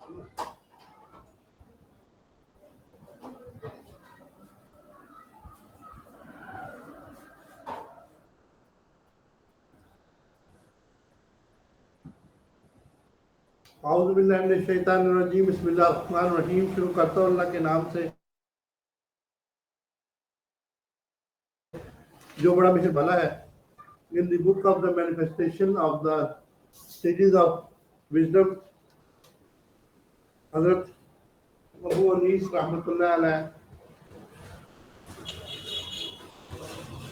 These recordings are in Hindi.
औज़ुबिल्लाहिमिनश्शैतानिर्रजीम बिस्मिल्लाहिर्रहमानिर्रहीम। शुरू करता हूँ अल्लाह के नाम से जो बड़ा मिहिर भला है। In the book of the manifestation of the stages of wisdom, हजरत अबू अनीस रहमतुल्लाह अलैह,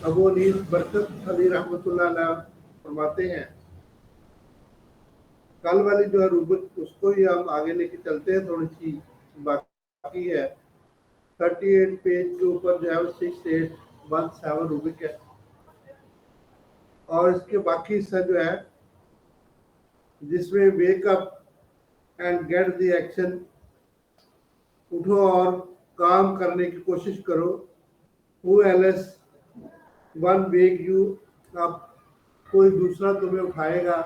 अबू अनीस बरकत अली रहमतुल्लाह अलैह फरमाते हैं, कल वाली जो है रूबत उसको ही हम आगे लेके चलते हैं, थोड़ी सी बाकी है। 38 पेज के ऊपर जो है 6817 रूबिक है, और इसके बाकी हिस्सा जो है जिसमें wake up and get the action, उठो और काम करने की कोशिश करो। Who else one wake you, अब कोई दूसरा तुम्हें उठाएगा,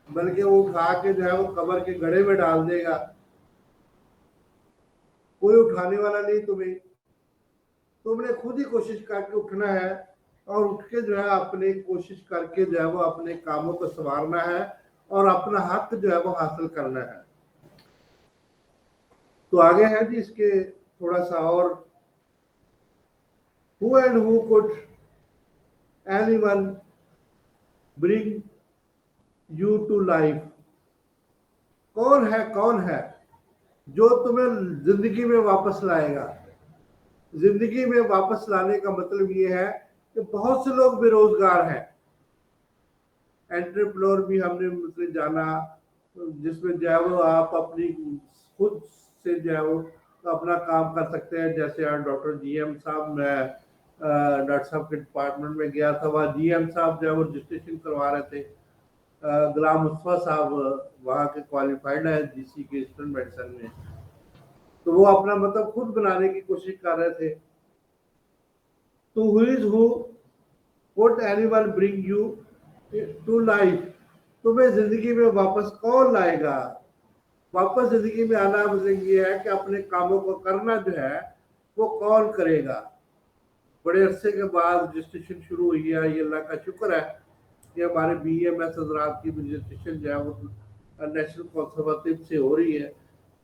बल्कि वो उठा के जो है वो कब्र के गड्ढे में डाल देगा। कोई उठाने वाला नहीं तुम्हें, तुमने खुद ही कोशिश करके उठना है, और उठ के जो है अपने कोशिश करके जो है वो अपने कामों को संवारना है और अपना हक जो है वो हासिल करना है। तो आगे है जी इसके थोड़ा सा और, who and who could anyone bring you to life, कौन है जो तुम्हें जिंदगी में वापस लाएगा। जिंदगी में वापस लाने का मतलब ये है कि बहुत से लोग बेरोजगार हैं। एंटरप्रेन्योर भी हमने मतलब जाना, जिसमें जो है वो आप अपनी खुद से जो है वो अपना काम कर सकते हैं। जैसे डॉक्टर जीएम साहब, मैं डॉक्टर साहब के डिपार्टमेंट में गया था, वहाँ जीएम साहब जो है वो रजिस्ट्रेशन करवा रहे थे। गुलाम मुस्तफा साहब वहाँ के क्वालिफाइड है जीसी के ईस्टर्न मेडिसिन में, तो वो अपना मतलब खुद बनाने की कोशिश कर रहे थे। तो who is who would anyone bring you to life, तुम्हें जिंदगी में वापस कौन लाएगा। वापस जिंदगी में आना मतलब ये है कि अपने कामों को करना जो है वो कौन करेगा। बड़े अरसे के बाद रजिस्ट्रेशन शुरू हुई है, ये अल्लाह का शुक्र है कि हमारे BMS हजरात की रजिस्ट्रेशन जो है वो नेशनल कंसर्वेटिव से हो रही है।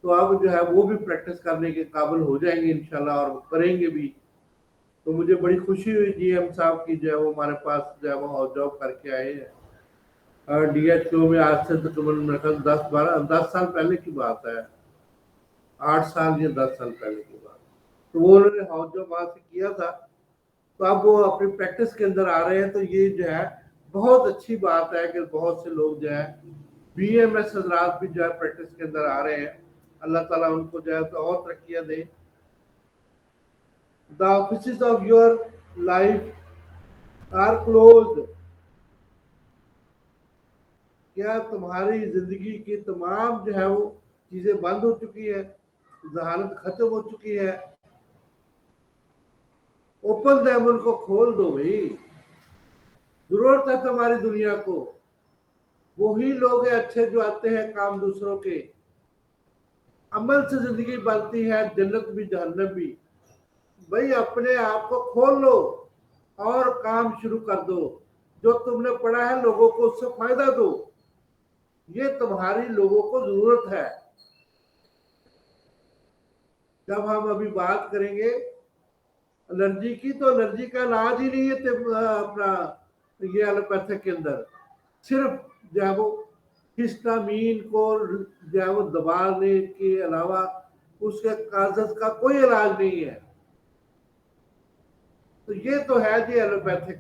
तो अब जो है वो भी प्रैक्टिस करने के काबिल हो जाएंगे इंशाल्लाह, और करेंगे भी। तो मुझे बड़ी खुशी हुई जीएम साहब की जो है वो हमारे पास जो है वो हाउस जॉब करके आए हैं। DHO में आज से तकरीबन मेरे ख्याल 10 साल पहले की बात है, 8 साल या 10 साल पहले की बात। तो वो उन्होंने हाउस जॉब वहां से किया था, तो अब वो अपनी प्रैक्टिस के अंदर आ रहे हैं। तो ये जो है बहुत अच्छी बात है कि बहुत से लोग जो है BMS हजरात भी जो है प्रैक्टिस के अंदर आ रहे हैं। अल्लाह ताला उनको जो है तो और तरक्कियां दे। The office of your life are closed, क्या तुम्हारी जिंदगी की तमाम जो है वो चीजें बंद हो चुकी है, जहानत खत्म हो चुकी है। ओपन दैम, उनको खोल दो भाई। जरूरत है तुम्हारी दुनिया को। वही लोग हैं अच्छे जो आते हैं काम दूसरों के। अमल से जिंदगी बनती है, जन्नत भी जहन्नम भी। भाई अपने आप को खोल लो और काम शुरू कर दो। जो तुमने पढ़ा है लोगों को उससे फायदा दो। ये तुम्हारी लोगों को जरूरत है। जब हम अभी बात करेंगे एलर्जी की, तो एलर्जी का इलाज ही नहीं है अपना ये एलोपैथिक के अंदर। सिर्फ जो है वो हिस्टामीन को जो है वो दबाने के अलावा उसके काजज का कोई इलाज नहीं है। तो ये तो है जी एलोपैथिक।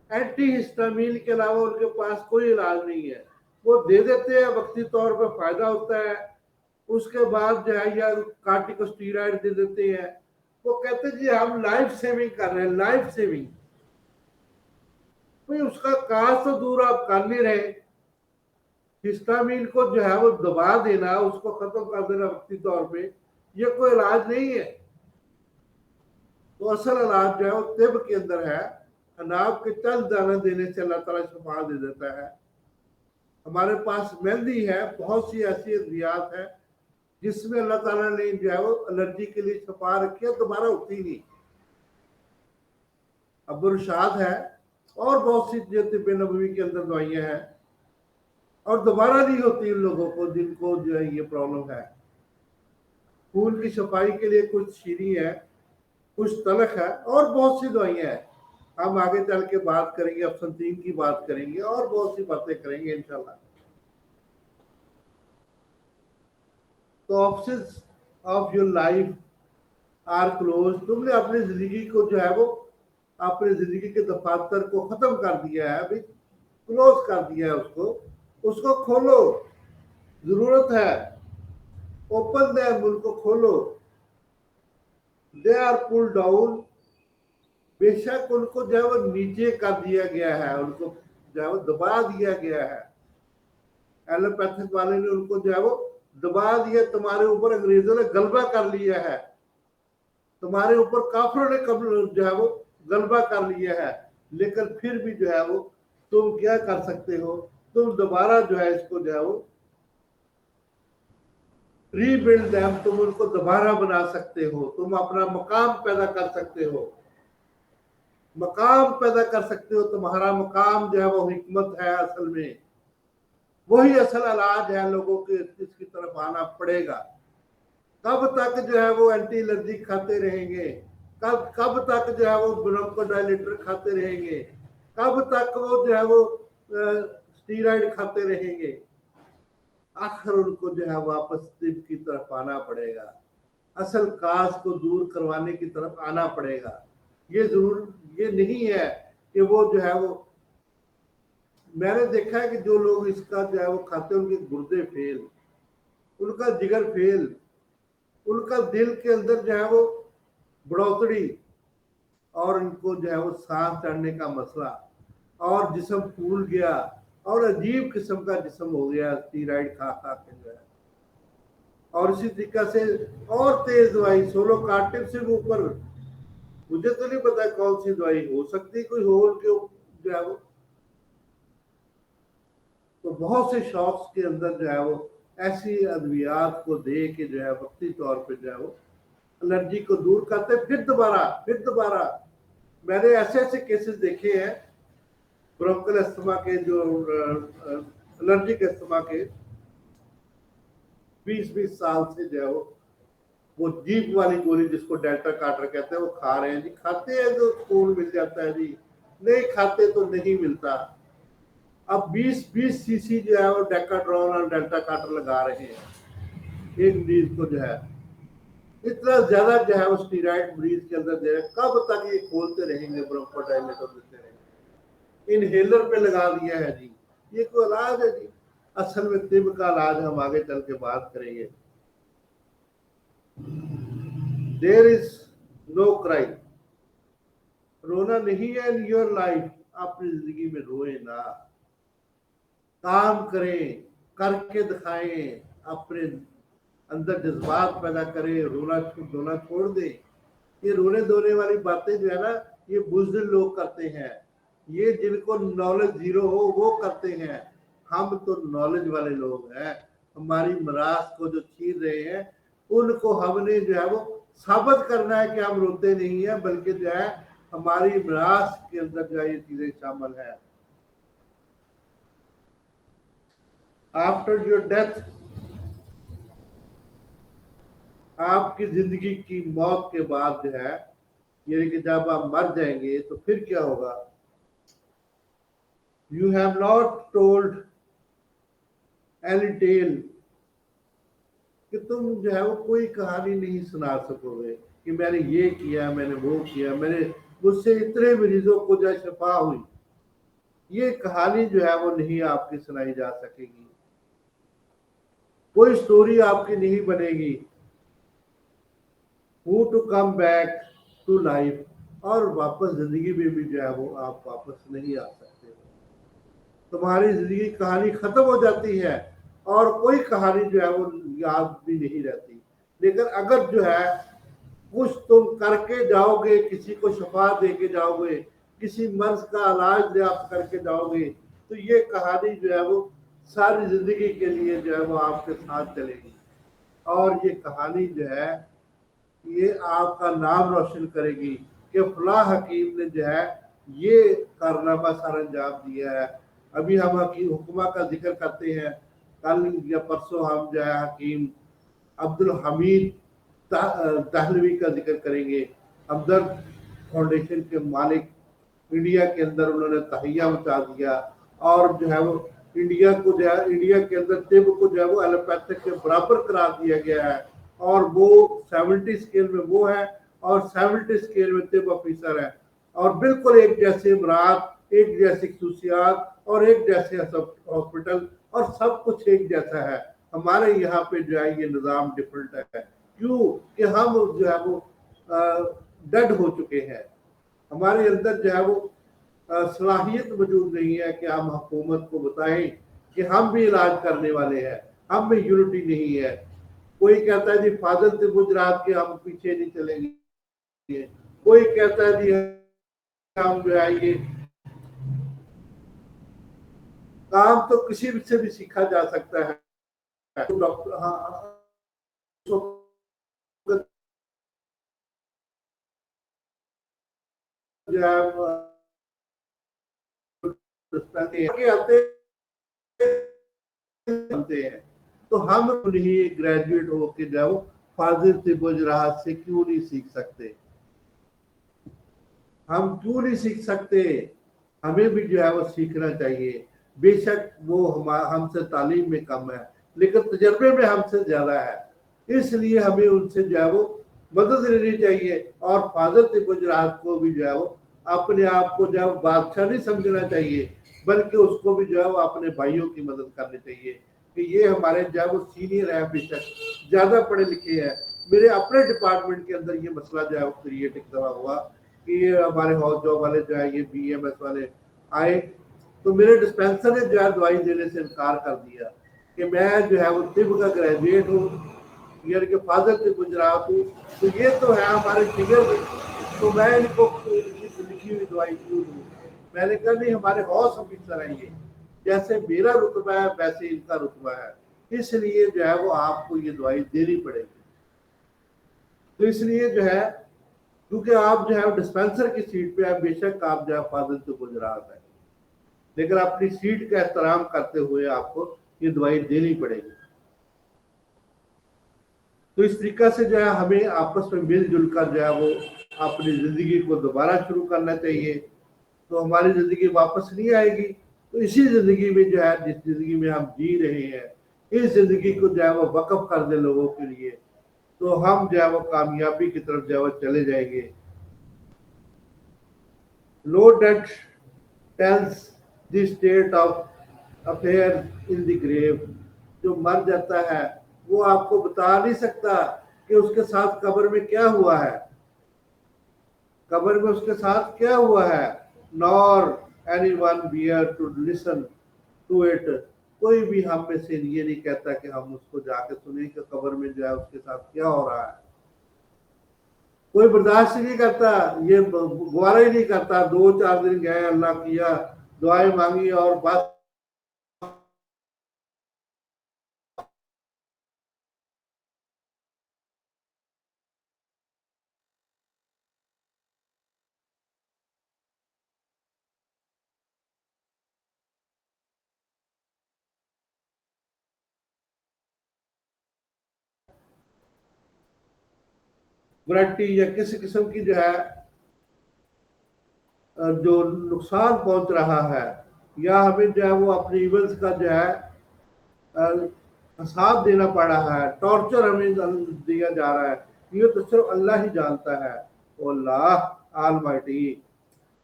एंटी हिस्टामीन के अलावा उनके पास कोई इलाज नहीं है। वो दे देते हैं, वक्ती तौर पर फायदा होता है, उसके बाद जो है या कार्टिकोस्टीरॉइड दे देते हैं। वो कहते हैं जी हम लाइफ सेविंग कर रहे हैं, लाइफ सेविंग। भाई उसका काज तो दूर आप कर नहीं रहे। हिस्टामीन को जो है वो दबा देना, उसको खत्म कर देना वक्ती तौर पे, ये कोई इलाज नहीं है। तो असल इलाज जो है वो तिब के अंदर है। अनाब के चंद दाना देने से अल्लाह ताला शिफा दे देता है। हमारे पास मेहंदी है, बहुत सी ऐसी अद्वियात है जिसमें अल्लाह ताला ने जो है वो एलर्जी के लिए छुपा रखी है, दोबारा होती नहीं। अबुरशाद है और बहुत सी जो तिब्बे नबवी के अंदर दवाइयां हैं और दोबारा नहीं होती उन लोगों को जिनको जो है ये प्रॉब्लम है। खून की सफाई के लिए कुछ शीरी है, कुछ तलख है और बहुत सी दवाइयां हैं। हम आगे चल के बात करेंगे, अफसंतीन की बात करेंगे और बहुत सी बातें करेंगे इंशाल्लाह। तो options of your life are close. तुमने अपनी जिंदगी को जो है वो अपनी जिंदगी के दफातर को खत्म कर दिया है, अभी क्लोज कर दिया है उसको। उसको खोलो, जरूरत है। ओपन द मुल्क को खोलो। They are pull down. बेशक उनको जो है वो नीचे कर दिया गया है, उनको जो है वो दबा दिया गया है। एलोपैथिक वाले ने उनको जो है वो दबा दिया, तुम्हारे ऊपर अंग्रेजों ने गलबा कर लिया है, तुम्हारे ऊपर काफरों ने जो है वो गलबा कर लिया है। लेकिन फिर भी जो है वो तुम क्या कर सकते हो, तुम दोबारा जो है इसको जो है वो रीबिल्ड देम, तुम उनको दोबारा बना सकते हो, तुम अपना मकाम पैदा कर सकते हो, मकाम पैदा कर सकते हो। तुम्हारा मकाम जो है वो हिकमत है, असल में वही असल इलाज है। लोगों के इसकी तरफ आना पड़ेगा। कब तक जो है वो एंटी एलर्जी खाते रहेंगे, कब कब तक जो है वो ब्रोंकोडायलेटर खाते रहेंगे, कब तक वो जो है वो स्टीरॉइड खाते रहेंगे। आखिर उनको जो है वापस तिब की तरफ आना पड़ेगा, असल काज को दूर करवाने की तरफ आना पड़ेगा। ये जरूर ये नहीं है कि वो जो है वो, मैंने देखा है कि जो लोग इसका जो है वो खाते हैं उनके गुर्दे फेल, उनका जिगर फेल, उनका दिल के अंदर जो है वो बढ़ोतरी और इनको जो है वो सांस चढ़ने का मसला और जिस्म फूल गया और अजीब किस्म का जिस्म हो गया स्टीरॉइड खा खा के जो है। और इसी तरीका से और तेज दवाई सोलो कार्टिव से ऊपर, मुझे तो नहीं पता कौन सी दवाई हो सकती, कोई हो उनके जो है वो। तो बहुत से शॉप्स के अंदर जो है वो ऐसी अद्वियात को दे के जो है वक्ती तौर पे जो है वो एलर्जी को दूर करते, फिर दोबारा मैंने ऐसे ऐसे केसेस देखे हैं ब्रोंकल अस्थमा के, जो एलर्जिक अस्थमा के 20-20 साल से जो है वो जीप वाली गोली जिसको डेल्टा कार्टर कहते हैं वो खा रहे हैं जी। खाते हैं तो खून मिल जाता है जी, नहीं खाते तो नहीं मिलता। अब 20-20 सीसी जो है वो डेकाड्रॉन और डेल्टा कार्टर लगा रहे हैं एक मरीज को जो है। इतना ज्यादा जो है वो स्टीरॉइड मरीज के अंदर दे रहे हैं। कब तक ये खोलते रहेंगे, ब्रोंकोडायलेटर देते रहेंगे, इनहेलर पे लगा दिया है जी। ये कोई इलाज है जी? असल में तिब का इलाज हम आगे चल के बात करेंगे। There is no cry. रोना नहीं है इन योर लाइफ। अपनी जिंदगी में रोए ना, काम करें, करके दिखाएं, अपने अंदर जज्बात पैदा करें, रोना छोड़ दें। ये रोने धोने वाली बातें जो है ना, ये बुज़दिल लोग करते हैं, ये जिनको नॉलेज जीरो हो वो करते हैं। हम तो नॉलेज वाले लोग हैं। हमारी मिरास को जो छीन रहे हैं उनको हमने जो है वो साबित करना है कि हम रोते नहीं है, बल्कि जो है हमारी मिरास के अंदर जो है ये चीजें शामिल है। आफ्टर योर डेथ, आपकी जिंदगी की मौत के बाद जो है, यानी कि जब आप मर जाएंगे तो फिर क्या होगा? You have not told any tale, कि तुम जो है वो कोई कहानी नहीं सुना सकोगे कि मैंने ये किया, मैंने वो किया, मैंने मुझसे इतने मरीजों को जो शफा हुई। ये कहानी जो है वो नहीं आपकी सुनाई जा सकेगी, कोई स्टोरी आपकी नहीं बनेगी। Who to come back to life, और वापस जिंदगी में भी जो है वो आप वापस नहीं आ सकते। तुम्हारी जिंदगी कहानी खत्म हो जाती है और कोई कहानी जो है वो याद भी नहीं रहती। लेकिन अगर जो है कुछ तुम करके जाओगे, किसी को शफा दे के जाओगे, किसी मर्ज का इलाज आप करके जाओगे, तो ये कहानी जो है वो सारी जिंदगी के लिए जो है वो आपके साथ चलेगी। और ये कहानी जो है ये आपका नाम रोशन करेगी कि फला हकीम ने जो है ये कारनामा सर अंजाम दिया है। अभी हम हकीम हुक्मा का जिक्र करते हैं, कल या परसों हम जो है हकीम अब्दुल हमीद दहलवी का जिक्र करेंगे। हमदर्द फाउंडेशन के मालिक, इंडिया के अंदर उन्होंने तहिया मचा दिया और जो है वो इंडिया को जो है इंडिया के अंदर तिब को जो है वो एलोपैथिक के बराबर करार दिया गया है। और वो 70 स्केल में वो है और 70 स्केल में तिब ऑफिसर है और बिल्कुल एक जैसे इमरात, एक जैसी खसूसियात और एक जैसे हॉस्पिटल और सब कुछ एक जैसा है। हमारे यहाँ पे जो है ये निज़ाम डिफरेंट है। क्यों कि हम जो है वो डेड हो चुके हैं। हमारे अंदर जो है वो सलाहियत मौजूद नहीं है कि हम हुकूमत को बताएं कि हम भी इलाज करने वाले हैं, हम में यूनिटी नहीं है। कोई कहता है जी फाजल से गुजरात के हम पीछे नहीं चलेंगे, कोई कहता है जी हम जो है ये काम तो किसी से भी सीखा जा सकता है। तो डॉक्टर हाँ बनते हैं तो हम नहीं ग्रेजुएट होके जाओ फाजिल से गुजरात से क्यों नहीं सीख सकते? हम क्यों नहीं सीख सकते? हमें भी जो है वो सीखना चाहिए। बेशक वो हमसे तालीम में कम है लेकिन तजर्बे में हमसे ज्यादा है, इसलिए हमें उनसे जो है वो मदद लेनी चाहिए। और फाजल से गुजरात को भी जो है वो अपने आप को जो है बादशाह नहीं समझना चाहिए, बल्कि उसको भी जो है वो अपने भाइयों की मदद करनी चाहिए कि ये हमारे जो है वो सीनियर है, बेशक ज्यादा पढ़े लिखे हैं। मेरे अपने डिपार्टमेंट के अंदर ये मसला जो है वो क्रिएट एक दफा हुआ कि ये हमारे हाउस जॉब वाले जो है ये BMS वाले आए तो मेरे डिस्पेंसर ने जो है दवाई देने से इनकार कर दिया कि मैं जो है वो तिब का ग्रेजुएट हूँ, यानी कि फादर से गुजरात हूँ, तो ये तो है हमारे फिगर में, तो मैं इनको लिखी हुई दवाई क्यों दूँ? मैंने कहा नहीं, हमारे हाउस ऑफिसर है ये, जैसे मेरा रुतबा है वैसे इनका रुतबा है, इसलिए जो है वो आपको ये दवाई देनी पड़ेगी। तो इसलिए जो है क्योंकि आप जो है डिस्पेंसर की सीट पे है, बेशक आप जो है फादर से गुजरात है, लेकिन अपनी सीट का एहतराम करते हुए आपको ये दवाई देनी पड़ेगी। तो इस तरीका से जो है हमें आपस में मिलजुल कर जो है वो अपनी जिंदगी को दोबारा शुरू करना चाहिए। तो हमारी जिंदगी वापस नहीं आएगी। तो इसी जिंदगी में जो है जिस जिंदगी में हम जी रहे हैं, इस जिंदगी को जो है वो वक्फ कर दे लोगों के लिए, तो हम जो है वो कामयाबी की तरफ जो है वो चले जाएंगे। No date tells the state of affair in the grave. जो मर जाता है वो आपको बता नहीं सकता कि उसके साथ कब्र में क्या हुआ है, कब्र में उसके साथ क्या हुआ है। Nor anyone bear to listen to it. कोई भी हम में से ये नहीं कहता कि हम उसको जाके सुने कि कब्र में जो है उसके साथ क्या हो रहा है। कोई बर्दाश्त नहीं करता, ये गुवारा ही नहीं करता। 2-4 दिन गए, अल्लाह किया, दुआएं मांगी और बस गारंटी या किसी किस्म की जो है जो नुकसान पहुंच रहा है, या हमें जो है वो अपने इवेंट्स का जो है साथ देना पड़ रहा है, टॉर्चर हमें दिया जा रहा है, ये तो सिर्फ अल्लाह ही जानता है। Allah almighty,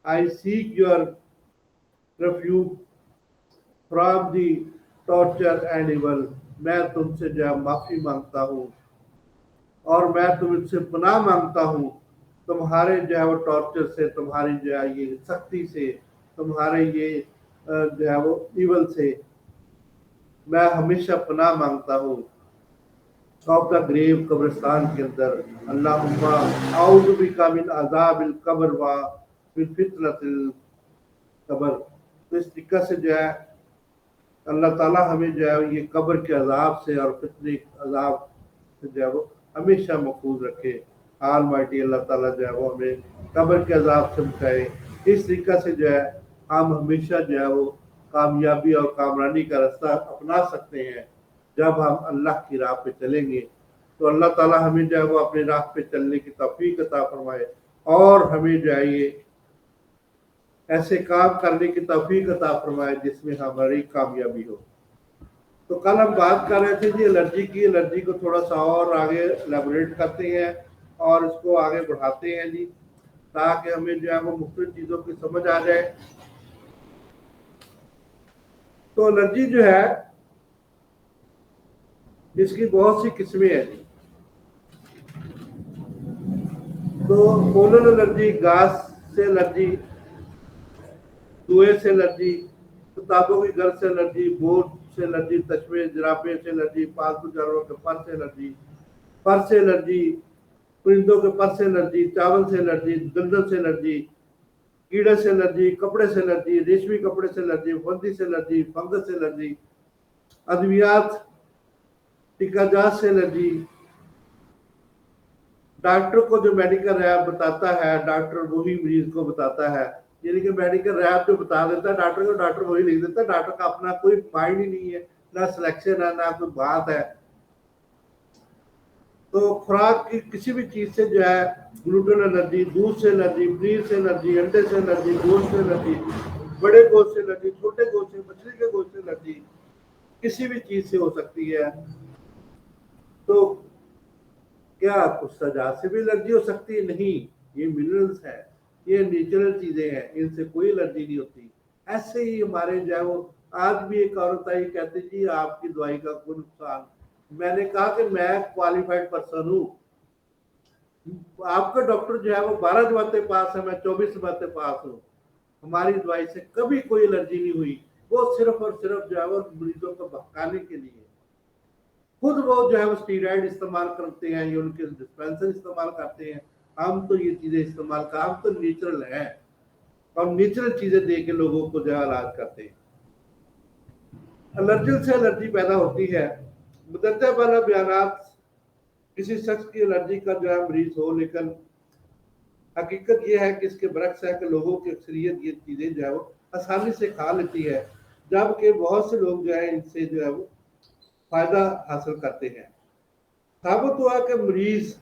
I seek your refuge from the torture and evil. मैं तुमसे जो है माफी मांगता हूँ और मैं तुमसे पनाह मांगता हूँ तुम्हारे जो है वो टॉर्चर से, तुम्हारी जो है ये सख्ती से, तुम्हारे ये जो है वो इवल से मैं हमेशा पनाह मांगता हूँ। ऑफ द ग्रेव, कब्रिस्तान के अंदर। अल्लाहुम्मा आऊज़ु बिका मिन अज़ाबिल कब्र व मिन फितनतिल कब्र। तो इस तरीके से जो है अल्लाह ताला हमें जो है ये कब्र के अजाब से और फितने अजाब से जो है वो हमेशा महफूज रखे। आल माइटी अल्लाह ताला जो है वो हमें कब्र के अजाब से बचाए। इस तरीका से जो है हम हमेशा जो है वो कामयाबी और कामरानी का रास्ता अपना सकते हैं। जब हम अल्लाह की राह पे चलेंगे तो अल्लाह ताला हमें जो है वो अपनी राह पे चलने की तौफीक अता फरमाए और हमें जो है ये ऐसे काम करने की तौफीक अता फरमाए जिसमें हमारी कामयाबी हो। तो कल हम बात कर रहे थे जी एलर्जी की। एलर्जी को थोड़ा सा और आगे एलेबोरेट करते हैं और इसको आगे बढ़ाते हैं जी, ताकि हमें जो है वो मुख्तलिफ चीज़ों की समझ आ जाए। तो एलर्जी जो है इसकी बहुत सी किस्में हैं जी। तो पोलन एलर्जी, घास से एलर्जी, धुएं से एलर्जी, किताबों की गर्द से एलर्जी, बोर्ड से एलर्जी, तस्वीर जराबे से एलर्जी, पालतू जानवरों के पर से एलर्जी, परिंदों के पर से एलर्जी, चावल से एलर्जी, दलदल से एलर्जी, कीड़े से एलर्जी, कपड़े से एलर्जी, रेशमी कपड़े से एलर्जी, फंदी से एलर्जी, फंगस से एलर्जी, अद्वियात, टिकाजात से एलर्जी। डॉक्टर को जो मेडिकल रैप बताता है, डॉक्टर वही मरीज को बताता है। यानी कि मेडिकल रैप जो बता देता है डॉक्टर को, डॉक्टर वही लिख देता है। डॉक्टर का अपना कोई माइंड ही नहीं है, ना सिलेक्शन है, ना कोई बात है। तो खुराक की किसी भी चीज से जो है ग्लूटेन एलर्जी, दूध से एलर्जी, पनीर से एलर्जी, अंडे से एलर्जी, गोश्त से एलर्जी, बड़े गोश्त से एलर्जी, छोटे गोश्त से, मछली के गोश्त से एलर्जी, किसी भी चीज से हो सकती है। तो क्या कुछ सजा से भी एलर्जी हो सकती है? नहीं, ये मिनरल्स है, ये नेचुरल चीजें हैं, इनसे कोई एलर्जी नहीं होती। ऐसे ही हमारे जो है वो आज भी एक औरत आई, कहती जी आपकी दवाई का कोई नुकसान। मैंने कहा कि मैं क्वालिफाइड पर्सन हूँ, आपका डॉक्टर जो है वो 12 जमाते पास है, मैं 24 जमाते पास हूँ। हमारी दवाई से कभी कोई एलर्जी नहीं हुई। वो सिर्फ और सिर्फ जो है वो मरीजों को भटकाने के लिए, खुद वो जो है वो स्टीरॉइड इस्तेमाल करते हैं या उनके डिस्पेंसर इस्तेमाल करते हैं। हम तो ये चीजें इस्तेमाल कर, हम तो नेचुरल है और नेचुरल चीजें दे के लोगों को जो है इलाज करते हैं। एलर्जी से एलर्जी पैदा होती है। मुतअद्दिद वाला बयानात किसी शख्स की एलर्जी का जो है मरीज हो, लेकिन हकीकत यह है कि इसके बरक्स है कि लोगों की अक्सरियत ये चीजें जो है वो आसानी से खा लेती है, जबकि बहुत से लोग जो है इनसे जो है वो फायदा हासिल करते हैं। साबित हुआ कि मरीज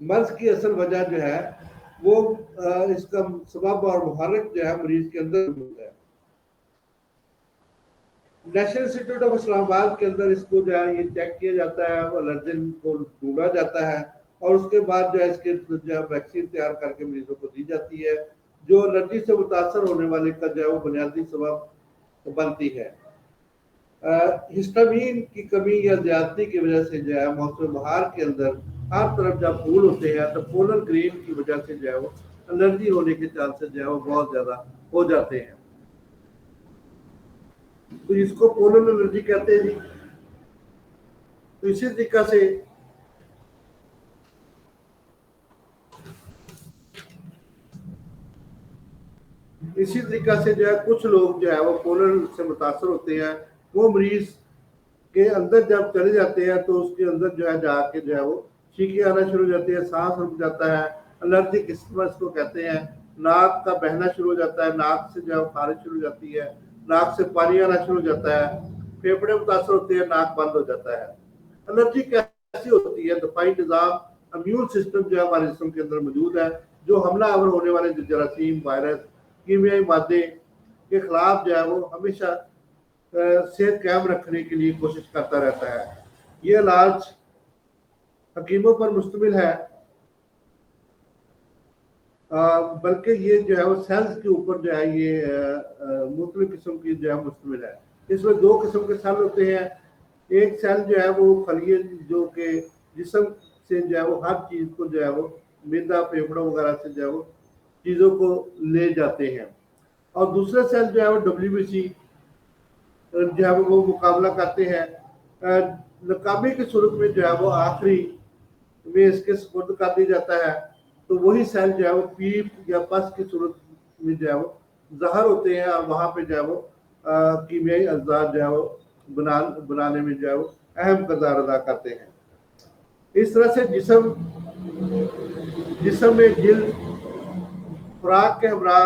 मर्ज की असल वजह जो है वो इसका सबब और मुहर्रिक जो है मरीज के अंदर होता है। नेशनल इंस्टीट्यूट ऑफ इस्लामाबाद के अंदर इसको जो है ये चेक किया जाता है, एलर्जन को ढूंढा जाता है और उसके बाद जो है इसके जो है वैक्सीन तैयार करके मरीजों को दी जाती है, जो एलर्जी से मुतासर होने वाले का जो है वो बुनियादी सबब बनती है। हिस्टामीन की कमी या ज्यादती की वजह से जो है मौसम बहार के अंदर हर तरफ जब फूल होते हैं तो पोलन ग्रेन की वजह से जो है वो एलर्जी होने के चांसेस जो है वो बहुत ज्यादा हो जाते हैं। तो इसको पोलन एलर्जी कहते हैं जी। तो इसी तरीका से जो है कुछ लोग जो है वो पोलन से मुतासर होते हैं। वो मरीज के अंदर जब चले जाते हैं तो उसके अंदर जो है जाके जो है वो छींकें आना शुरू हो जाती है, सांस रुक जाता है। एलर्जी किस्मस को कहते हैं। नाक का बहना शुरू हो जाता है, नाक से जो है खारिश शुरू हो जाती है, नाक से पानी आना शुरू हो जाता है, फेफड़े मुतासर होते हैं, नाक बंद हो जाता है। एलर्जी कैसी होती है? दफाई निज़ाम इम्यून सिस्टम जो है हमारे जिस्म के अंदर मौजूद है, जो हमलावर होने वाले जरासीम, वायरस, कीमियाई मादे के खिलाफ जो है वो हमेशा सेहत कायम रखने के लिए कोशिश करता रहता है। ये इलाज हकीमों पर मुश्तमिल है, बल्कि ये जो है वो सेल्स के ऊपर जो है ये मुख्तलिफ किस्म की जो है मुश्तमिल है। इसमें दो किस्म के सेल होते हैं। एक सेल जो है वो खलिए जो कि जिस्म से जो है वो हर चीज़ को जो है वो मैदा, फेफड़ों वगैरह से जो है वो चीज़ों को ले जाते हैं, और दूसरे सेल जो है वो WBC जो है वो मुकाबला करते हैं। नाकामी की सूरत में जो है वो आखिरी में इसके सुपुर्द कर दिया जाता है। तो वही सेल जो है वो पीप या पस की सूरत में जो है वो जहर होते हैं और वहाँ पे जो है वो कीमियाई अज्जा जो है वो बनाने में जो है वो अहम किरदार अदा करते हैं। इस तरह से जिस्म में जिल्द खुराक के हमरा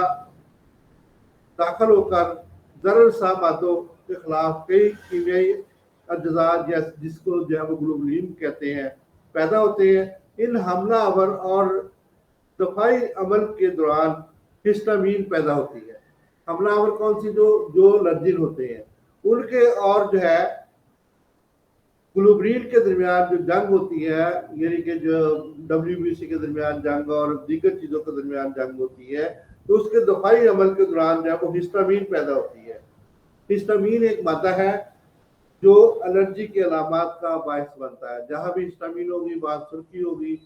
दाखिल होकर जरर सा मादों के खिलाफ कई कीमियाई अज्जा जिसको जो है वो ग्लोबुलिन कहते हैं पैदा होते हैं। इन हमलावर और दफाई अमल के दौरान हिस्टामीन पैदा होती है। हमलावर कौन सी, जो एलर्जिन होते हैं उनके, और जो है ग्लोबुलिन के दरमियान जो जंग होती है, यानी कि जो WBC के दरमियान जंग और दीगर चीज़ों के दरमियान जंग होती है, तो उसके दफाई अमल के दौरान जो है वो हिस्टामीन पैदा होती है। हिस्टामीन एक मादा है जो एलर्जी के अलामात का बायस बनता है। जहाँ भी हिस्टामीन होगी वहाँ सुर्खी होगी।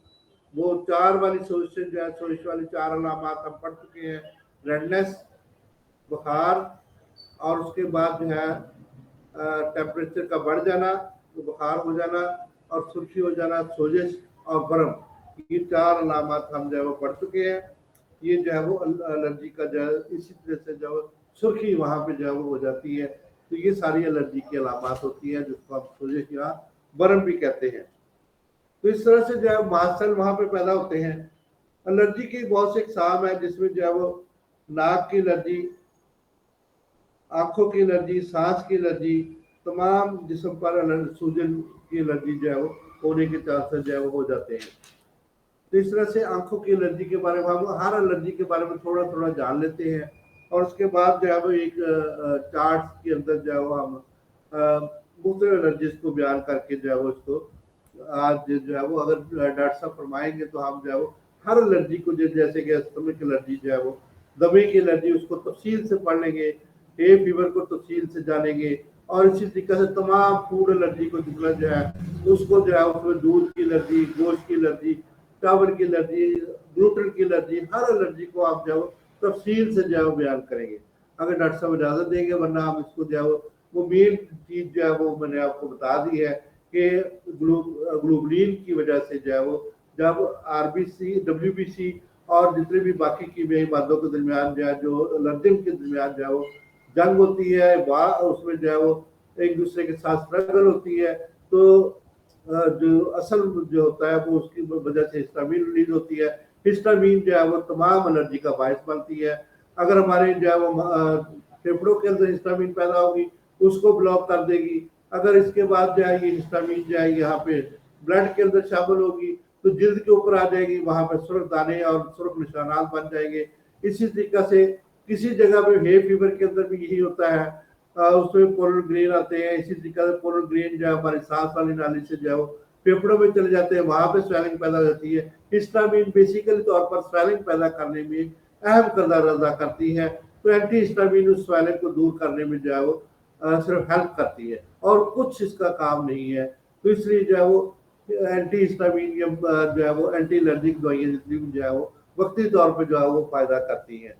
वो 4 वाली सोजिश जो है, सोजिश वाली 4 अलामात हम पढ़ चुके हैं, रेडनेस, बुखार, और उसके बाद जो है टेम्परेचर का बढ़ जाना, तो बुखार हो जाना, और सुर्खी हो जाना, सोजिश और गर्म, ये 4 अलामात हम जो है वो पढ़ चुके हैं। ये जो है वो एलर्जी का जो है इसी तरह से जो सुर्खी वहाँ पे जो है वो हो जाती है। तो ये सारी एलर्जी की अलामात होती है, जिसको हम सोजिश या बर्न भी कहते हैं। तो इस तरह से जो है मास्ट सेल वहाँ पे पैदा होते हैं। एलर्जी की बहुत से इकसाम है, जिसमें जो है वो नाक की एलर्जी, आंखों की एलर्जी, सांस की एलर्जी, तमाम जिस्म पर सूजन की एलर्जी जो है वो होने के चांसेस जो है वो हो जाते हैं। तो इस तरह से आंखों की एलर्जी के बारे में हम हर एलर्जी के बारे में थोड़ा थोड़ा जान लेते हैं, और उसके बाद जो है वो एक चार्ट के अंदर जो है वो हम मुख्तलिफ एलर्जीज को बयान करके जो है वो इसको आज जो है वो अगर डॉक्टर साहब फरमाएंगे तो हम जो है वो हर एलर्जी को, जैसे कि स्टमक एलर्जी जो है वो, दमे की एलर्जी, उसको तफसील से पढ़ लेंगे, हे फीवर को तफसील से जानेंगे, और इसी तरीके से तमाम फूड एलर्जी को जितना जो है उसको जो है उसमें दूध की एलर्जी, गोश्त की एलर्जी, चावल की एलर्जी, ग्लूटेन की एलर्जी, हर एलर्जी को आप जो है तफसील से जो है बयान करेंगे अगर डॉक्टर साहब इजाज़त देंगे, वरना हम इसको जो है वो मेन चीज़ जो है वो मैंने आपको बता दी है कि ग्लोबुलिन की वजह से जो है वो जब RBC, WBC और जितने भी बाकी कीमियाई मादों के दरमियान जो है, जो एलर्जिन के दरमियान जो है वो जंग होती है, उसमें जो है वो एक दूसरे के साथ स्ट्रगल होती है, तो जो असल जो होता है वो उसकी वजह से हिस्टामीन रिलीज होती है। हिस्टामीन जो है वो तमाम एलर्जी का बायस बनती है। अगर हमारे जो है वो फेफड़ों के अंदर हिस्टामीन पैदा होगी उसको ब्लॉक कर देगी। अगर इसके बाद जो है ये हिस्टामीन जो है यहाँ पे ब्लड के अंदर शामिल होगी तो जिल्द के ऊपर आ जाएगी, वहां पे सुर्ख दाने और सुर्ख निशानात बन जाएंगे। इसी तरीके से किसी जगह पे हे फीवर के अंदर भी यही होता है, उसमें पोलर ग्रेन आते हैं। इसी तरीके से पोलर ग्रेन जो है हमारी सांस वाली नाली से जो है वो फेफड़ों में चले जाते हैं, वहां पे स्वेलिंग पैदा हो जाती है। हिस्टामीन बेसिकली तौर पर स्वेलिंग पैदा करने में अहम किरदार अदा करती है। तो एंटी हिस्टामीन उस स्वेलिंग को दूर करने में जो है वो सिर्फ हेल्प करती है और कुछ इसका काम नहीं है। तो इसलिए जो है वो एंटी हिस्टामीन या जो है वो एंटी एलर्जिक दवाइयाँ जितनी भी जो है वो वक्ती तौर पर जो है वो फायदा करती हैं।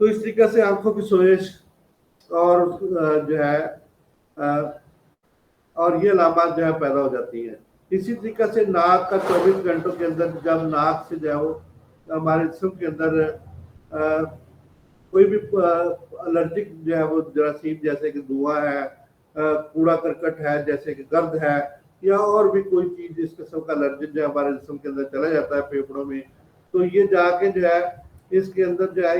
तो इस तरीके से आंखों की सोजिश और जो है और ये अलामत जो है पैदा हो जाती है। इसी तरीके से नाक का 24 घंटों के अंदर जब नाक से जो है वो हमारे जिस्म के अंदर कोई भी एलर्जिक जो है वो जरासीम, जैसे कि धुआं है, कूड़ा करकट है, जैसे कि गर्द है, या और भी कोई चीज इस किस्म का एलर्जिक जो है हमारे जिस्म के अंदर चला जाता है फेफड़ों में, तो ये जाके जो है इसके अंदर जो है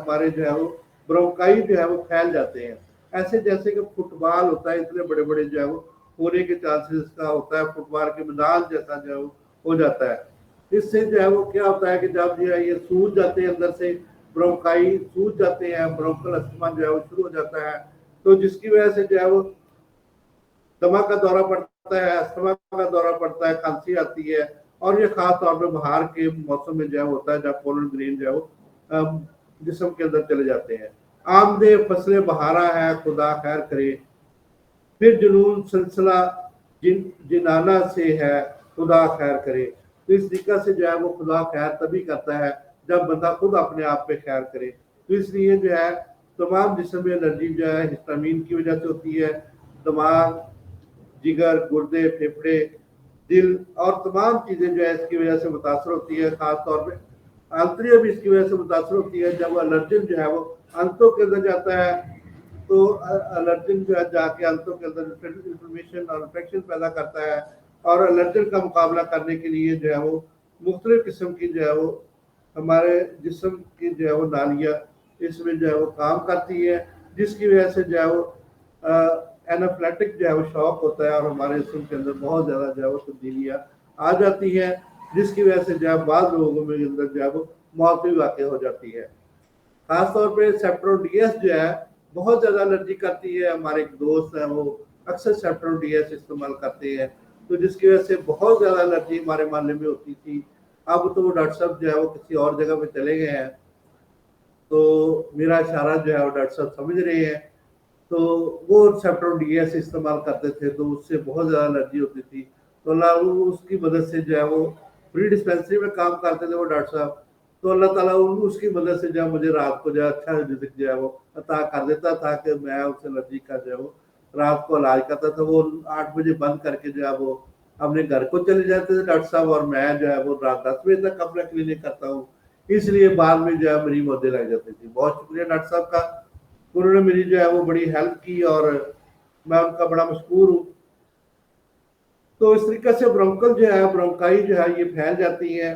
हमारे जो है वो ब्रोंकाई जो है वो फैल जाते हैं। ऐसे जैसे कि फुटबॉल होता है, इतने बड़े बड़े जो है वो होने के चांसेस का होता है, फुटबॉल के मैदान जैसा जो है वो हो जाता है। इससे जो है वो क्या होता है कि जब जो है ये सूज जाते हैं अंदर से, ब्रोंकाई सूज जाते हैं, ब्रोंकल अस्थमा जो है वो शुरू हो जाता है, तो जिसकी वजह से जो है वो दमा का दौरा पड़ता है, अस्थमा का दौरा पड़ता है, खांसी आती है, और ये खास तौर पे बाहर के मौसम में जो है होता है जब पोलन ग्रेन जो है वो जिस्म के अंदर चले जाते हैं। आमदे फसले बहारा है, खुदा खैर करे, फिर जुनून सिलसिला जिनाना से है, खुदा खैर करे। तो इस तरीके से जो है वो खुदा खैर तभी करता है जब बंदा खुद अपने आप पे खैर करे। तो इसलिए जो है तमाम जिस्म में एलर्जी जो है हिस्टामीन की वजह से होती है। दिमाग, जिगर, गुर्दे, फेफड़े, दिल और तमाम चीज़ें जो है इसकी वजह से मुतासर होती है। ख़ास तौर पे आंतरिया भी इसकी वजह से मुतासर होती है। जब एलर्जिन जो है वो अंतों के अंदर जाता है तो एलर्जिन जो है जाके अंतों के अंदर इन्फ्लेमेशन और इन्फेक्शन पैदा करता है, और एलर्जिन का मुकाबला करने के लिए जो है वो मुख्तलिफ किस्म की जो है वो हमारे जिस्म की जो है वो नालियाँ इसमें जो है वो काम करती है, जिसकी वजह से जो है वो एनाफ्लेटिक जो है वो शॉक होता है, और हमारे जिस्म के अंदर बहुत ज़्यादा जो है वो तब्दीलियाँ आ जाती हैं, जिसकी वजह से जो है बाद लोगों में अंदर जो है वो मौत भी वाक़ हो जाती है। खासतौर पे सेप्ट्रोडीएस जो है बहुत ज़्यादा एलर्जी करती है। हमारे एक दोस्त हैं वो अक्सर सेप्ट्रोडीएस इस्तेमाल करते हैं, तो जिसकी वजह से बहुत ज़्यादा एलर्जी हमारे मोहल्ले में होती थी। अब तो वो डॉक्टर साहब जो है वो किसी और जगह पे चले गए हैं, तो मेरा इशारा जो है वो डॉक्टर साहब समझ रहे हैं। तो वो सेप्ट्रोडीएस इस्तेमाल करते थे, तो उससे बहुत ज़्यादा एलर्जी होती थी। तो अल्लाह उसकी मदद से जो है वो फ्री डिस्पेंसरी में काम करते थे वो डॉक्टर साहब। तो अल्लाह ताला उसकी मदद से जो है मुझे रात को जो है अच्छा रिज़्क जो है वो अता कर देता था कि मैं उस एलर्जी का जो है वो रात को इलाज करता था। वो 8 बजे बंद करके जो है वो अपने घर को चले जाते थे डॉक्टर साहब, और मैं जो है वो रात 10 बजे तक अपना क्लिनिक करता हूँ। इसलिए बाद में जो है मेरी मौतें लग जाती थी। बहुत शुक्रिया डॉक्टर साहब का, उन्होंने मेरी जो है वो बड़ी हेल्प की, और मैं उनका बड़ा मशहूर हूँ। तो इस तरीके से ब्रोंकल जो है ब्रोंकाई जो है ये फैल जाती है,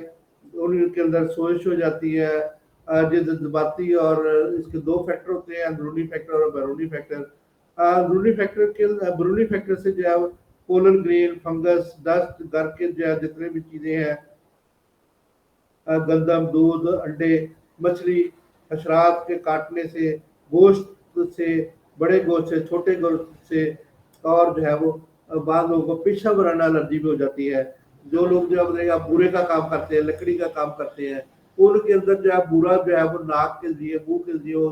उनके अंदर सोजिश हो जाती है। जज्बाती और इसके दो फैक्टर होते हैं, अंदरूनी फैक्टर और बैरूनी फैक्टर। अंदरूनी फैक्टर से जो है पोलन ग्रेन, फंगस, डस्ट, घर के जो है जितने भी चीज़ें हैं, गंदम, दूध, अंडे, मछली, हशरात के काटने से, गोश्त से, बड़े गोश्त से, छोटे गोश्त से, और जो है वो बाद लोगों को पेशा बनाना एलर्जी भी हो जाती है। जो लोग जो है बूरे का काम करते हैं, लकड़ी का काम करते हैं, उनके अंदर जो है बुरा जो है वो नाक के जरिए, मुंह के जरिए वो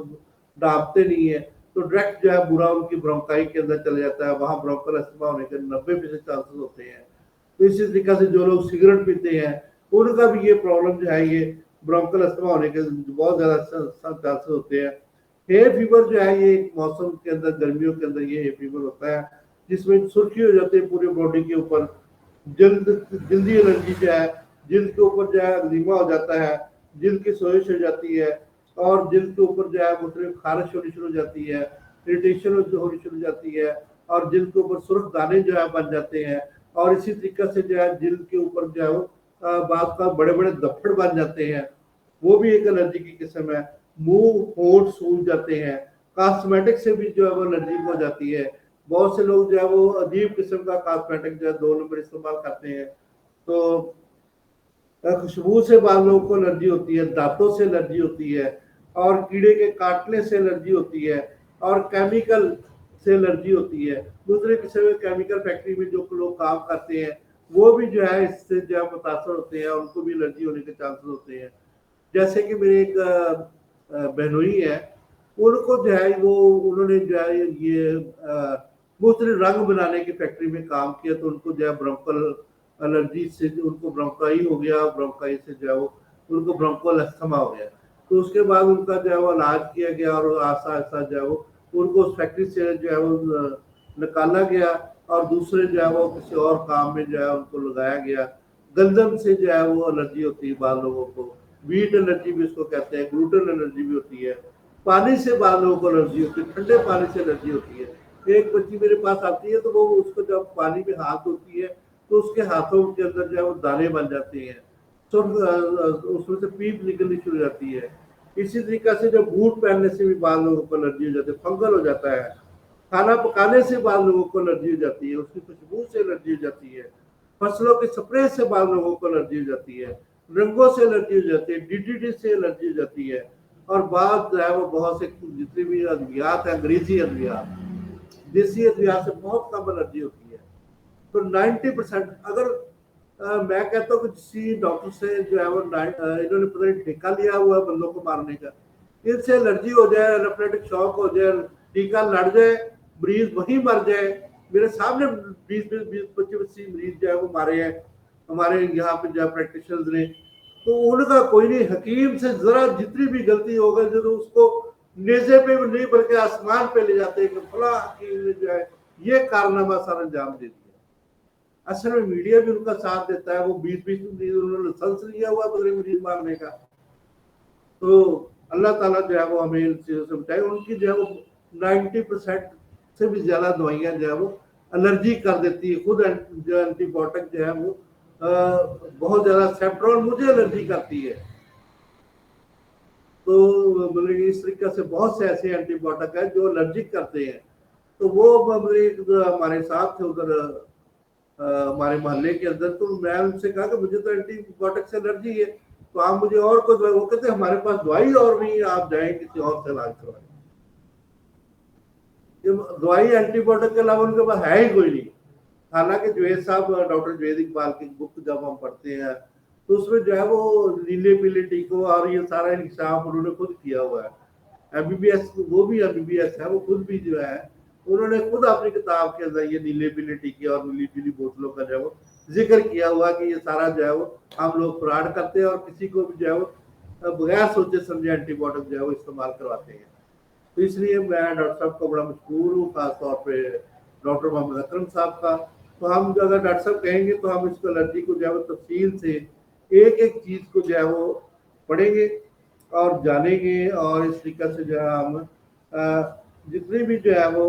दाबते नहीं है, तो डायरेक्ट जो है बुरा उनकी ब्रोंकाई के अंदर चले जाता है। वहाँ ब्रोंकल अस्थमा होने के 90% चांसेस होते हैं। तो इसी तरीके से जो लोग सिगरेट पीते हैं उनका भी ये प्रॉब्लम जो है ये ब्रोंकल अस्थमा होने के बहुत ज़्यादा चांसेस होते हैं। हे फीवर जो है ये एक मौसम के अंदर, गर्मियों के अंदर ये हे फीवर होता है, जिसमें सुर्खी हो जाती है पूरे बॉडी के ऊपर। जल्द जल्दी एलर्जी जो है जिल्द के ऊपर जो है लीमा हो जाता है, जिल्द की सोजिश हो जाती है, और जिल्द के ऊपर जो है मुख्तलिफ खारिश होनी शुरू हो जाती है, इरिटेशन होनी शुरू हो जाती है, और जिल्द के ऊपर सुर्ख दाने जो है बन जाते हैं। और इसी तरीके से जो है जिल्द के ऊपर जो है बात का बड़े बड़े धब्बड़ बन जाते हैं, वो भी एक एलर्जी की किस्म है। मुंह होठ सूज जाते हैं। कॉस्मेटिक से भी जो है वो एलर्जी हो जाती है। बहुत से लोग जो है वो अजीब किस्म का कॉस्मेटिक जो है 2 नंबर इस्तेमाल करते हैं, तो खुशबू से बाद लोगों को एलर्जी होती है, दांतों से एलर्जी होती है, और कीड़े के काटने से एलर्जी होती है, और केमिकल से एलर्जी होती है। दूसरे किस्म के केमिकल फैक्ट्री में जो लोग काम करते हैं वो भी जो है इससे जो है मुतासर होते हैं, उनको भी एलर्जी होने के चांसेस होते हैं। जैसे कि मेरे एक बहनोई है, उनको जो है वो उन्होंने जो है ये मुख्तलिफ रंग बनाने की फैक्ट्री में काम किया, तो उनको जो है ब्रोंकल एलर्जी से उनको ब्रोंकाई हो गया, ब्रोंकाई से जो है वो उनको ब्रोंकल अस्थमा हो गया। तो उसके बाद उनका जो है वो इलाज किया गया, और आहिस्ता आहिस्ता जो है वो उनको उस फैक्ट्री से जो है वो निकाला गया, और दूसरे जो है वो किसी और काम में जो है उनको लगाया गया। गंदम से जो है वो एलर्जी होती है बाद लोगों को, वीट एलर्जी भी उसको कहते हैं, ग्लूटेन एलर्जी भी होती है। पानी से बाद लोगों को एलर्जी होती है, ठंडे पानी से एलर्जी होती है। एक बच्ची मेरे पास आती है, तो वो उसको जब पानी में हाथ धोती है तो उसके हाथों के अंदर जो है वो दाने बन जाते हैं, तो उसमें से पीप निकलनी शुरू हो जाती है। इसी तरीके से जो बूट पहनने से भी बाद लोगों को एलर्जी हो जाती है, फंगल हो जाता है। खाना पकाने से बाद लोगों को एलर्जी हो जाती है, उसकी खुशबू से एलर्जी हो जाती है। फसलों के स्प्रे से बाद लोगों को एलर्जी हो जाती है, रंगों से एलर्जी हो जाती है, डीडीटी से एलर्जी हो जाती है, और बाद जो है वो बहुत से जितने भी अद्वियात है, अंग्रेजी अद्वियात, देसी अद्वियात से बहुत कम एलर्जी होती है। तो 90% अगर मैं कहता हूँ कि किसी डॉक्टर से जो है वो इन्होंने पता नहीं ठेका लिया हुआ है बंदों को मारने का, इनसे एलर्जी हो जाए, एनाफ्लेटिक शॉक हो जाए, टीका लड़ जाए, मरीज वहीं मर जाए। मेरे सामने 20-25 मरीज जो है वो मारे हैं हमारे यहाँ पे जो प्रैक्टिशनर्स ने। तो उनका कोई नहीं, हकीम से जरा जितनी भी गलती होगा जो तो उसको नेजे पे नहीं बल्कि आसमान पे ले जाते हैं कि फला हकीम ने जो है ये कारनामा सारा अंजाम दे दिया। असल में मीडिया भी उनका साथ देता है। वो 20-20 मरीज उन्होंने लाइसेंस लिया हुआ बदले मरीज मारने का, तो अल्लाह ताला जो है वो हमें इन चीज़ों से बचाए। उनकी जो है वो 90% से भी ज़्यादा दवाइयाँ जो है वो एलर्जी कर देती है। खुद जो एंटीबायोटिक जो है वो बहुत ज़्यादा सेफ्ट्रॉन मुझे एलर्जी करती है। तो मतलब इस तरीके से बहुत से ऐसे एंटीबायोटिक है जो एलर्जिक करते हैं। तो वो मतलब हमारे साथ थे उधर हमारे मोहल्ले के अंदर, तो मैं उनसे कहा कि मुझे तो एंटीबायोटिक से एलर्जी है, तो आप मुझे और कोई दवाई, वो कहते हमारे पास दवाई और नहीं है, आप जाएं किसी और से इलाज करवाएं। दवाई एंटीबायोटिक के अलावा उनके पास है ही कोई नहीं। हालांकि जुवैद साहब, डॉक्टर जुवैद इकबाल की बुक जब हम पढ़ते हैं तो उसमें जो है वो नीले पीले टीकों और ये सारा इंकशाफ उन्होंने खुद किया हुआ है। एमबीबीएस, वो भी एमबीबीएस है, वो खुद भी जो है उन्होंने खुद अपनी किताब के अंदर ये नीले पीले टीके और नीली पीली बोतलों का जो है वो जिक्र किया हुआ कि ये सारा जो है वो हम लोग फ्रॉड करते हैं और किसी को भी जो है वो बगैर सोचे समझे एंटीबायोटिक जो है वो इस्तेमाल करवाते हैं। तो इसलिए मैं डॉक्टर साहब को बड़ा मशहूर हूँ, खासतौर पे डॉक्टर मोहम्मद अकरम साहब का। तो हम जो अगर डॉक्टर साहब कहेंगे तो हम इसको एलर्जी को जो है वो तफसील से एक एक चीज़ को जो है वो पढ़ेंगे और जानेंगे, और इस तरीके से जो है हम जितनी भी जो है वो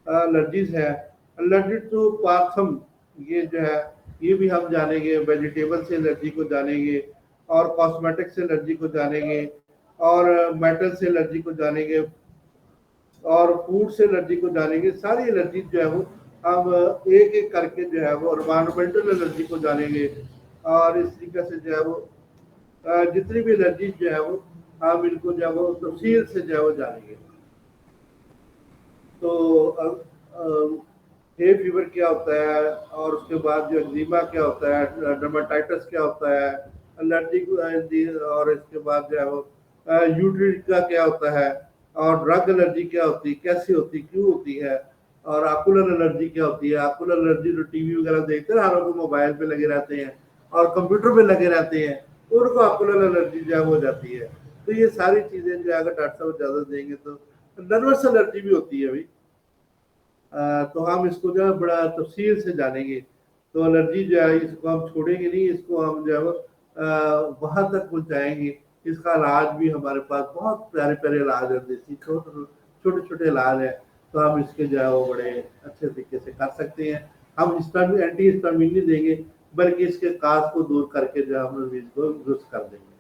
एलर्जीज है, एलर्जी टू पार्थम, ये जो है ये भी हम जानेंगे, वेजिटेबल से एलर्जी को जानेंगे, और कॉस्मेटिक से एलर्जी को जानेंगे, और मेटल से एलर्जी को जानेंगे, और फूड से एलर्जी को जानेंगे। सारी एलर्जी जो है वो हम एक एक करके जो है वो एनवायरमेंटल एलर्जी को जानेंगे, और इस तरीके से जो है वो जितनी भी एलर्जी जो है वो हम इनको जो है वो तफसील से जो है वो जानेंगे। तो हे फीवर क्या होता है, और उसके बाद जो एक्जिमा क्या होता है, डर्माटाइटिस क्या होता है, एलर्जी, और इसके बाद जो है वो यूट्रिन का क्या होता है, और ड्रग एलर्जी क्या होती है, कैसी होती, क्यों होती है, और आकुलर एलर्जी क्या होती है। आकुलर एलर्जी जो टीवी वगैरह देखते हैं, हर लोग मोबाइल पे लगे रहते हैं और कंप्यूटर पे लगे रहते हैं, उनको आकुलर एलर्जी जो है हो जाती है। तो ये सारी चीजें जो है अगर डॉक्टर साहब ज्यादा देंगे तो नर्वस एलर्जी भी होती है भाई। तो हम इसको जो है बड़ा तफसील से जानेंगे। तो एलर्जी जो है इसको हम छोड़ेंगे नहीं, इसको हम जो है वहां तक पहुंचाएंगे। इसका इलाज भी हमारे पास बहुत प्यारे प्यारे इलाज है, देसी छोटे छोटे इलाज है। तो हम इसके जो है वो बड़े अच्छे तरीके से कर सकते हैं। हम हिस्टामिन, एंटी हिस्टामिन नहीं देंगे, बल्कि इसके काज को दूर करके जो है हम मरीज को दुरुस्त कर देंगे।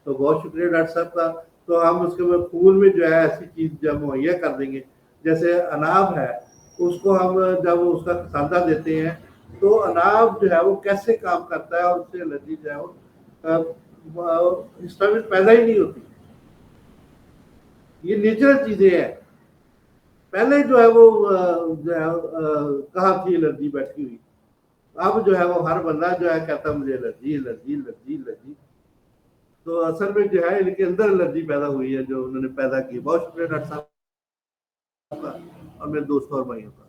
तो बहुत शुक्रिया डॉक्टर साहब का। तो हम उसके बाद फूल में जो है ऐसी चीज जब मुहैया कर देंगे, जैसे अनाब है, उसको हम जब उसका खसांदा देते हैं तो अनाब जो है वो कैसे काम करता है, और उससे एलर्जी जो है वो हिस्टामिन पैदा ही नहीं होती। ये नेचुरल चीजें हैं। पहले जो है वो जो है कहाँ थी एलर्जी बैठी हुई, अब जो है वो हर बंदा जो है कहता है मुझे एलर्जी एलर्जी एलर्जी एलर्जी। तो असल में जो है इनके अंदर एलर्जी पैदा हुई है जो उन्होंने पैदा की। बहुत शुक्रिया डॉक्टर साहब का और मेरे दोस्तों और भाइयों का।